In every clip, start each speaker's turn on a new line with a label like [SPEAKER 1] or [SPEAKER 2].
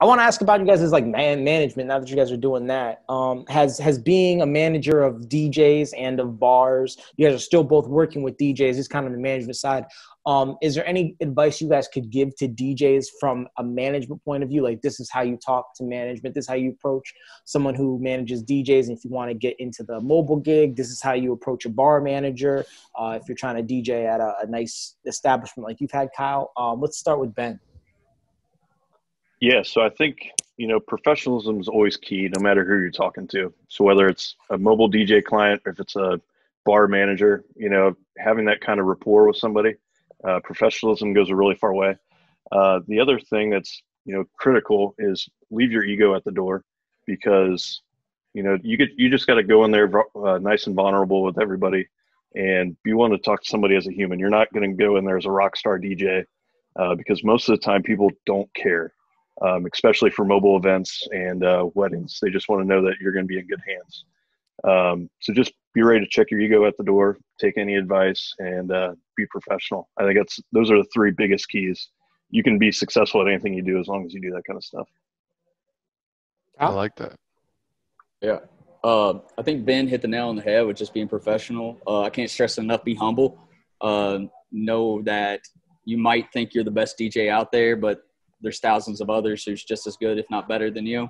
[SPEAKER 1] I want to ask about you guys' like management. Now that you guys are doing that, has being a manager of DJs and of bars, you guys are still both working with DJs. This is kind of the management side. Is there any advice you guys could give to DJs from a management point of view? Like, this is how you talk to management. This is how you approach someone who manages DJs. And if you want to get into the mobile gig, this is how you approach a bar manager. If you're trying to DJ at a nice establishment like you've had, Kyle. Let's start with Ben.
[SPEAKER 2] Yeah, so I think, professionalism is always key no matter who you're talking to. So whether it's a mobile DJ client or if it's a bar manager, having that kind of rapport with somebody, professionalism goes a really far way. The other thing that's, critical is leave your ego at the door, because, you just got to go in there nice and vulnerable with everybody and be willing to talk to somebody as a human. You're not going to go in there as a rock star DJ because most of the time people don't care. Especially for mobile events and weddings. They just want to know that you're going to be in good hands. So just be ready to check your ego at the door, take any advice, and be professional. I think those are the three biggest keys. You can be successful at anything you do as long as you do that kind of stuff.
[SPEAKER 3] I like that.
[SPEAKER 4] Yeah. I think Ben hit the nail on the head with just being professional. I can't stress enough, be humble. Know that you might think you're the best DJ out there, but there's thousands of others who's just as good, if not better than you.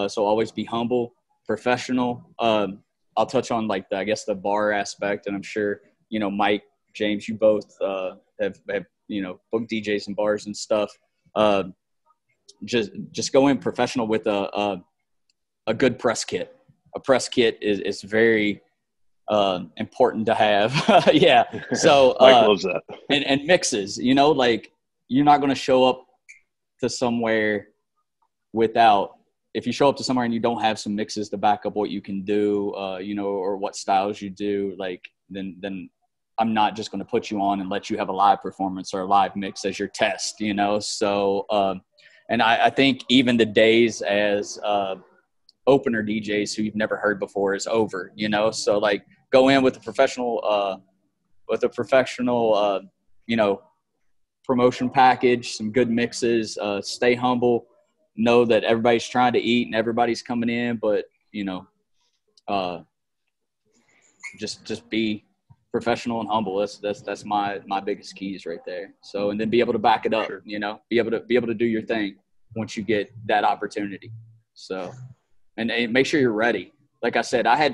[SPEAKER 4] So always be humble, professional. I'll touch on the bar aspect, and I'm sure, Mike, James, you both have booked DJs and bars and stuff. Just go in professional with a good press kit. A press kit is very important to have. Yeah. So
[SPEAKER 2] Mike loves that.
[SPEAKER 4] And mixes, you're not going to show up to somewhere if you show up to somewhere and you don't have some mixes to back up what you can do, or what styles you do, then I'm not just going to put you on and let you have a live performance or a live mix as your test, So, and I think even the days as opener DJs who you've never heard before is over, So go in with a professional, promotion package, some good mixes, stay humble, know that everybody's trying to eat and everybody's coming in, but just be professional and humble. That's my biggest keys right there. So, and then be able to back it up, sure. Be able to do your thing once you get that opportunity. So, and make sure you're ready. Like I said, I had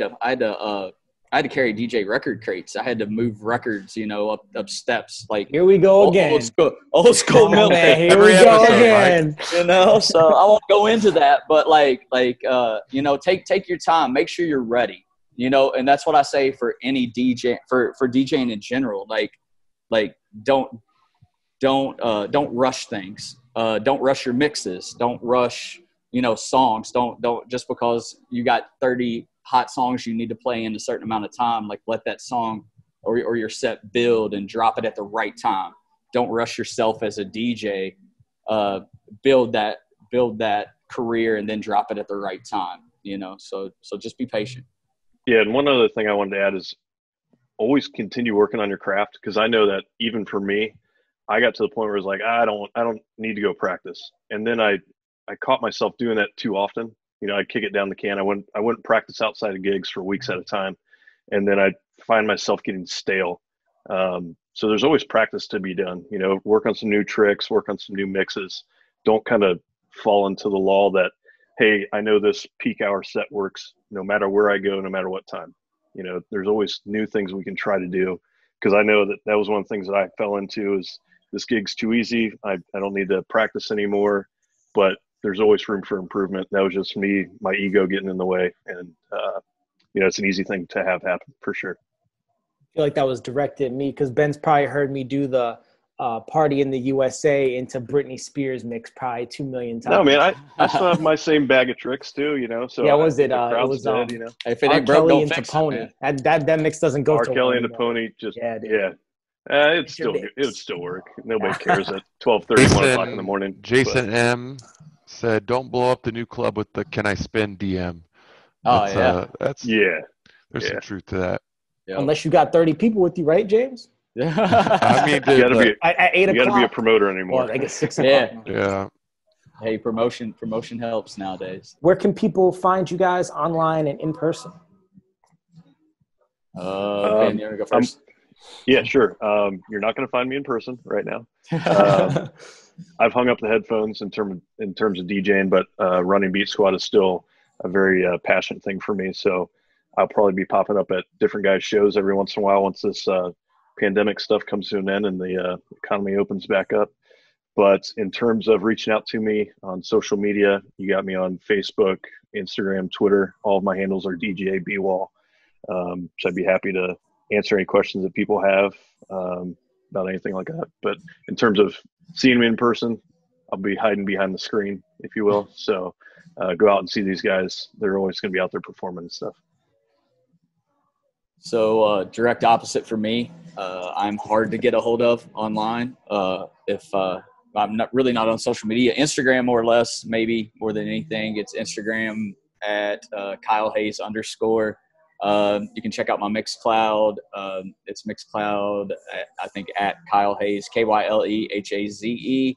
[SPEAKER 4] to carry DJ record crates. I had to move records, up steps.
[SPEAKER 1] Here we go again.
[SPEAKER 4] Old school milk.
[SPEAKER 1] Here we go again.
[SPEAKER 4] So I won't go into that, but take your time. Make sure you're ready. And that's what I say for any DJ, for DJing in general. Don't rush things. Don't rush your mixes. Don't rush, songs. Don't just because you got 30 hot songs you need to play in a certain amount of time, let that song or your set build and drop it at the right time. Don't rush yourself as a DJ. Build that career and then drop it at the right time, so just be patient.
[SPEAKER 2] Yeah. And one other thing I wanted to add is always continue working on your craft. Cause I know that even for me, I got to the point where it's I don't need to go practice. And then I caught myself doing that too often. I'd kick it down the can. I wouldn't practice outside of gigs for weeks at a time. And then I'd find myself getting stale. So there's always practice to be done, work on some new tricks, work on some new mixes. Don't kind of fall into the law that, hey, I know this peak hour set works no matter where I go, no matter what time. There's always new things we can try to do. Cause I know that was one of the things that I fell into is this gig's too easy. I don't need to practice anymore, but there's always room for improvement. That was just me, my ego getting in the way. And, it's an easy thing to have happen for sure.
[SPEAKER 1] I feel like that was directed at me because Ben's probably heard me do the Party in the USA into Britney Spears mix probably 2 million times.
[SPEAKER 2] No, man, I still have my same bag of tricks too, So
[SPEAKER 1] yeah, was it? It was
[SPEAKER 4] if it ain't broke, don't fix
[SPEAKER 1] Pony.
[SPEAKER 4] It,
[SPEAKER 1] that mix doesn't go
[SPEAKER 2] R.
[SPEAKER 1] to
[SPEAKER 2] Kelly and the Pony. Just yeah. It would still work. Nobody cares at 12:30, 1 o'clock in the morning.
[SPEAKER 3] Jason M said, "Don't blow up the new club with the 'Can I spin' DM."
[SPEAKER 2] There's
[SPEAKER 3] some truth to that.
[SPEAKER 1] Yep. Unless you got 30 people with you, right, James?
[SPEAKER 3] I mean,
[SPEAKER 2] you got to be
[SPEAKER 1] at 8 o'clock.
[SPEAKER 2] You got to be a promoter anymore.
[SPEAKER 1] Well, I guess 6 o'clock.
[SPEAKER 3] Yeah.
[SPEAKER 4] Hey, promotion helps nowadays.
[SPEAKER 1] Where can people find you guys online and in person?
[SPEAKER 4] Ben, you want to go first?
[SPEAKER 2] Yeah, sure. You're not going to find me in person right now. I've hung up the headphones in terms of DJing, but running Beat Squad is still a very passionate thing for me. So I'll probably be popping up at different guys' shows every once in a while once this pandemic stuff comes to an end and the economy opens back up. But in terms of reaching out to me on social media, you got me on Facebook, Instagram, Twitter. All of my handles are DJ B WALL. So I'd be happy to answer any questions that people have about anything like that. But in terms of seeing me in person, I'll be hiding behind the screen, if you will. So go out and see these guys. They're always going to be out there performing and stuff.
[SPEAKER 4] So direct opposite for me. I'm hard to get a hold of online. If I'm not on social media, Instagram more or less, maybe more than anything. It's Instagram at Kyle Hayes _. You can check out my Mixcloud. It's Mixcloud, I think, at Kyle Hayes, KYLEHAZE.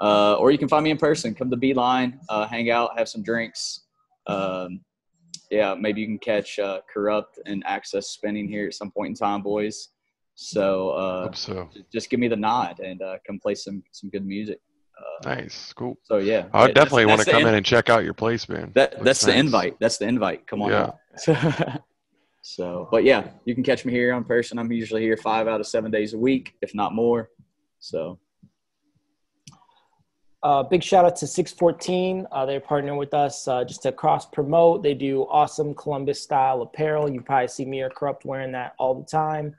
[SPEAKER 4] Or you can find me in person. Come to Beeline, hang out, have some drinks. Yeah, maybe you can catch Corrupt and AXCESS spinning here at some point in time, boys. So, just give me the nod and come play some good music.
[SPEAKER 3] Nice, cool.
[SPEAKER 4] So yeah,
[SPEAKER 3] I definitely want to come in and check out your place, man.
[SPEAKER 4] That's
[SPEAKER 3] nice.
[SPEAKER 4] The invite. That's the invite. Come on.
[SPEAKER 3] Yeah.
[SPEAKER 4] So, but yeah, you can catch me here in person. I'm usually here 5 out of 7 days a week, if not more. So.
[SPEAKER 1] Big shout out to 614. They're partnering with us just to cross promote. They do awesome Columbus style apparel. You probably see me or Corrupt wearing that all the time.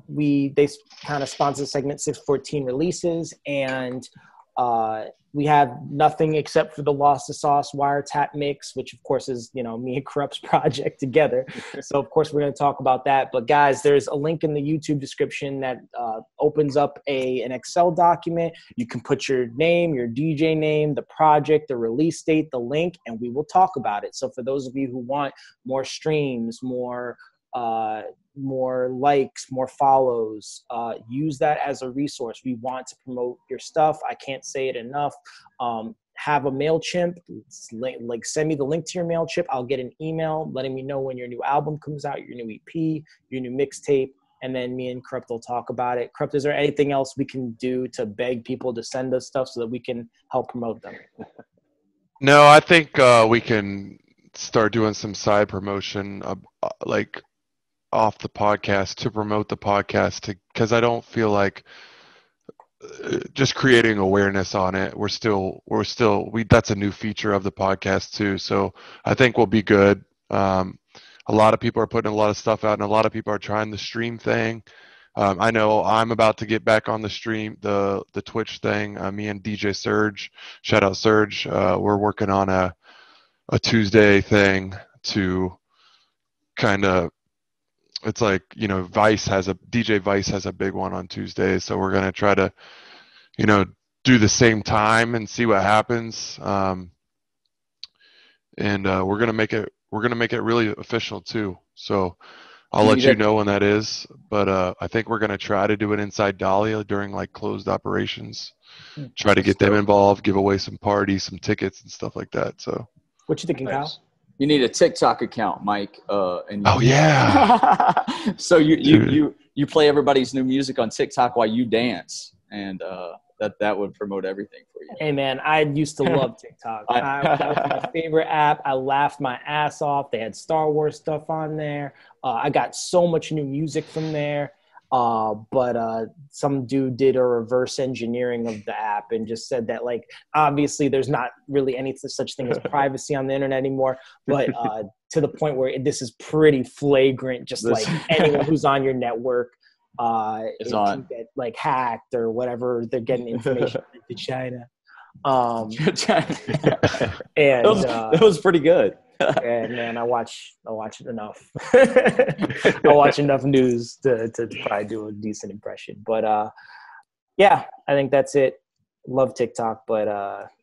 [SPEAKER 1] They kind of sponsor segment 614 releases, and we have nothing except for the Lost to Sauce wiretap mix, which of course is, me and Corrupt's project together. So of course we're going to talk about that. But guys, there's a link in the YouTube description that opens up an Excel document. You can put your name, your DJ name, the project, the release date, the link, and we will talk about it. So for those of you who want more streams, more likes, more follows, use that as a resource. We want to promote your stuff. I can't say it enough. Have a MailChimp, like send me the link to your MailChimp. I'll get an email letting me know when your new album comes out, your new EP, your new mixtape, and then me and Corrupt will talk about it. Corrupt, is there anything else we can do to beg people to send us stuff so that we can help promote them?
[SPEAKER 3] No, I think we can start doing some side promotion, like off the podcast, to promote the podcast, because I don't feel like just creating awareness on it. That's a new feature of the podcast too. So I think we'll be good. A lot of people are putting a lot of stuff out, and a lot of people are trying the stream thing. I know I'm about to get back on the stream, the Twitch thing. Me and DJ Surge, shout out Surge. We're working on a Tuesday thing to kind of, it's like, DJ Vice has a big one on Tuesdays, so we're gonna try to, do the same time and see what happens. And we're gonna make it really official too. So I'll let you know when that is. But I think we're gonna try to do it inside Dahlia during like closed operations. Try to get them involved, give away some parties, some tickets and stuff like that. So
[SPEAKER 1] what you thinking, Kyle?
[SPEAKER 4] You need a TikTok account, Mike.
[SPEAKER 3] Yeah.
[SPEAKER 4] So you play everybody's new music on TikTok while you dance, and that would promote everything for you.
[SPEAKER 1] Hey man, I used to love TikTok. That was my favorite app. I laughed my ass off. They had Star Wars stuff on there. I got so much new music from there. But some dude did a reverse engineering of the app and just said that, like, obviously there's not really any such thing as privacy on the internet anymore, but to the point where this is pretty flagrant, just like anyone who's on your network can get like hacked or whatever. They're getting information to China. And
[SPEAKER 4] it was pretty good.
[SPEAKER 1] And man, I watch it enough. I watch enough news to probably do a decent impression. But yeah, I think that's it. Love TikTok, but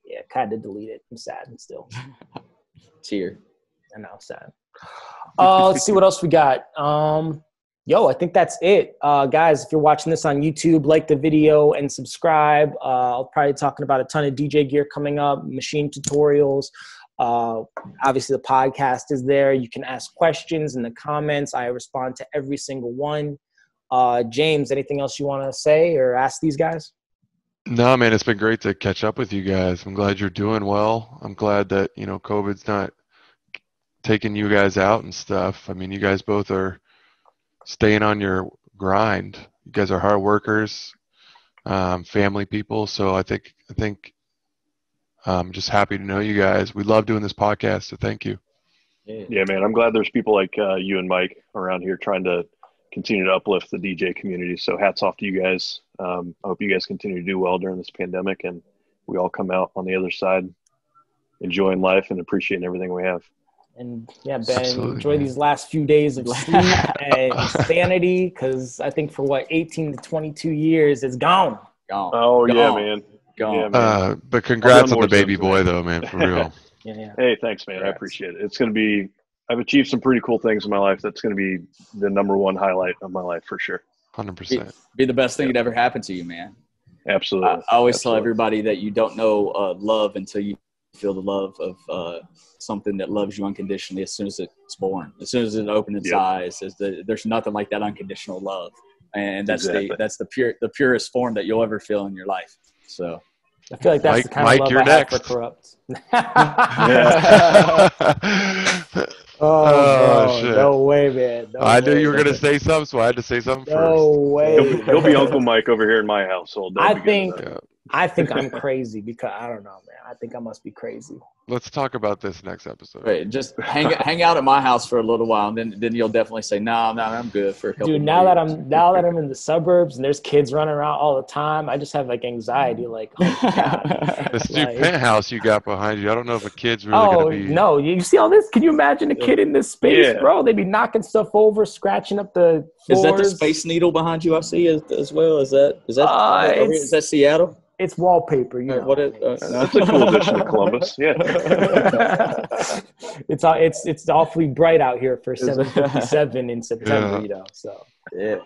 [SPEAKER 1] yeah, kind of delete it. I'm sad and still.
[SPEAKER 4] Cheer.
[SPEAKER 1] I know, sad. Let's see what else we got. Yo, I think that's it. Guys, if you're watching this on YouTube, like the video and subscribe. I'll probably be talking about a ton of DJ gear coming up, machine tutorials. Obviously, the podcast is there. You can ask questions in the comments. I respond to every single one. James, anything else you want to say or ask these guys?
[SPEAKER 3] No, man, it's been great to catch up with you guys. I'm glad you're doing well. I'm glad that, you know, COVID's not taking you guys out and stuff. I mean, you guys both are staying on your grind. You guys are hard workers, family people. So I think I'm just happy to know you guys. We love doing this podcast, so thank you.
[SPEAKER 2] Yeah, man. I'm glad there's people like you and Mike around here trying to continue to uplift the DJ community. So hats off to you guys. I hope you guys continue to do well during this pandemic, and we all come out on the other side enjoying life and appreciating everything we have.
[SPEAKER 1] And yeah, Ben,
[SPEAKER 3] Absolutely,
[SPEAKER 1] enjoy
[SPEAKER 3] man.
[SPEAKER 1] these last few days of sleep and sanity, because I think for 18 to 22 years, it's gone.
[SPEAKER 4] Gone.
[SPEAKER 2] Oh,
[SPEAKER 4] Gone.
[SPEAKER 2] yeah, man.
[SPEAKER 4] Gone.
[SPEAKER 2] Yeah, man.
[SPEAKER 3] But congrats on
[SPEAKER 2] more
[SPEAKER 3] the baby
[SPEAKER 2] soon,
[SPEAKER 3] boy,
[SPEAKER 2] man.
[SPEAKER 3] though, man, for real.
[SPEAKER 1] Yeah.
[SPEAKER 2] Hey, thanks, man. I
[SPEAKER 4] Congrats.
[SPEAKER 2] appreciate it. It's going to be – I've achieved some pretty cool things in my life. That's going to be the #1 highlight of my life for sure.
[SPEAKER 3] 100%.
[SPEAKER 4] Be the best thing that ever happened to you, man.
[SPEAKER 2] Absolutely.
[SPEAKER 4] I always tell
[SPEAKER 2] Absolutely.
[SPEAKER 4] everybody that you don't know love until you feel the love of something that loves you unconditionally as soon as it's born. As soon as it opens its
[SPEAKER 2] Yep.
[SPEAKER 4] eyes, there's nothing like that unconditional love. And that's
[SPEAKER 2] Exactly.
[SPEAKER 4] the purest form that you'll ever feel in your life. So
[SPEAKER 1] I feel like that's
[SPEAKER 3] Mike-
[SPEAKER 1] the kind
[SPEAKER 3] Mike,
[SPEAKER 1] of love
[SPEAKER 3] you're
[SPEAKER 1] I have for
[SPEAKER 3] next.
[SPEAKER 1] Corrupt.
[SPEAKER 3] Oh,
[SPEAKER 1] bro,
[SPEAKER 3] shit.
[SPEAKER 1] no way, man. No
[SPEAKER 3] I knew
[SPEAKER 1] way.
[SPEAKER 3] you were going to say something, so I had to say something
[SPEAKER 1] No
[SPEAKER 3] first.
[SPEAKER 1] way.
[SPEAKER 2] He'll be Uncle Mike over here in my household. That'd
[SPEAKER 1] I
[SPEAKER 2] be good
[SPEAKER 1] think
[SPEAKER 2] enough.
[SPEAKER 3] Yeah.
[SPEAKER 1] I think I'm crazy because I don't know, man. I think I must be crazy.
[SPEAKER 3] Let's talk about this next episode.
[SPEAKER 4] right, just hang out at my house for a little while, and then you'll definitely say, no, I'm good for a couple.
[SPEAKER 1] Dude,
[SPEAKER 4] more
[SPEAKER 1] now
[SPEAKER 4] years."
[SPEAKER 1] that I'm in the suburbs and there's kids running around all the time, I just have like anxiety. Like, oh my god.
[SPEAKER 3] This new
[SPEAKER 1] Like-
[SPEAKER 3] penthouse you got behind you, I don't know if a kid's really going
[SPEAKER 1] Oh
[SPEAKER 3] to be.
[SPEAKER 1] no! You see all this? Can you imagine a kid in this space,
[SPEAKER 2] Yeah.
[SPEAKER 1] bro? They'd be knocking stuff over, scratching up the
[SPEAKER 4] Is
[SPEAKER 1] floors.
[SPEAKER 4] that the Space Needle behind you? I see as well. Is that
[SPEAKER 1] It's-
[SPEAKER 4] is that Seattle?
[SPEAKER 1] It's wallpaper, you know.
[SPEAKER 4] What it,
[SPEAKER 2] That's a cool addition to Columbus. Yeah.
[SPEAKER 1] It's awfully bright out here for 7:57 in September,
[SPEAKER 3] Yeah.
[SPEAKER 1] you know. So,
[SPEAKER 4] yeah.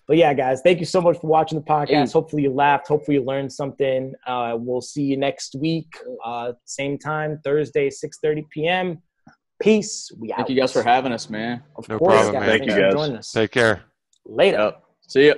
[SPEAKER 1] but yeah, guys, thank you so much for watching the podcast.
[SPEAKER 4] Hey.
[SPEAKER 1] Hopefully you laughed. Hopefully you learned something. We'll see you next week, same time, Thursday, 6:30 p.m. Peace. We out.
[SPEAKER 4] Thank you guys for having us, man.
[SPEAKER 1] Of
[SPEAKER 3] No
[SPEAKER 1] course,
[SPEAKER 3] problem,
[SPEAKER 1] guys.
[SPEAKER 3] man.
[SPEAKER 2] Thank
[SPEAKER 1] Thanks
[SPEAKER 2] you,
[SPEAKER 1] for
[SPEAKER 2] guys.
[SPEAKER 1] joining us.
[SPEAKER 3] Take care.
[SPEAKER 1] Later.
[SPEAKER 4] Yep. See ya.